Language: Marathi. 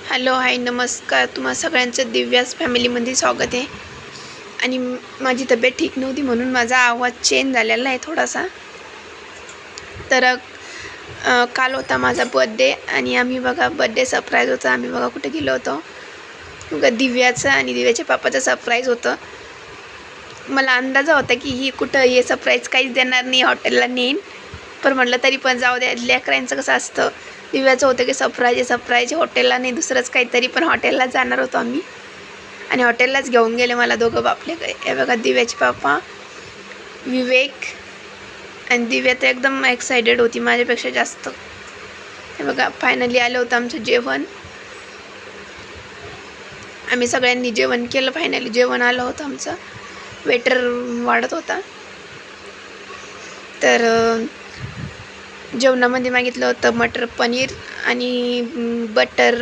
हॅलो हाय नमस्कार. तुम्हा सगळ्यांचं दिव्यास फॅमिलीमध्ये स्वागत आहे. आणि माझी तब्येत ठीक नव्हती म्हणून माझा आवाज चेंज झालेला आहे थोडासा. तर काल होता माझा बर्थडे आणि आम्ही बघा बर्थडे सरप्राईज होता. आम्ही बघा कुठे गेलो होतो, बघा दिव्याचं आणि दिव्याच्या पापाचं सरप्राईज होतं. मला अंदाज होता की ही कुठं हे सरप्राईज काहीच देणार नाही, हॉटेलला नेईन. पण म्हटलं तरी पण जाऊ द्या, लेकरांचं कसं असतं. दिव्याचं होतं की सरप्राईज हॉटेलला नाही दुसरंच काहीतरी, पण हॉटेलला जाणार होतो आम्ही आणि हॉटेललाच घेऊन गेले मला दोघं बापलेकडे. हे बघा दिव्याचे पापा विवेक आणि दिव्या तर एकदम एक्सायटेड होती माझ्यापेक्षा जास्त. हे बघा फायनली आलं होतं आमचं जेवण. आम्ही सगळ्यांनी जेवण केलं. फायनली जेवण आलं होतं आमचं. वेटर वाढत होता. तर जेवणामध्ये मागितलं होतं मटर पनीर आणि बटर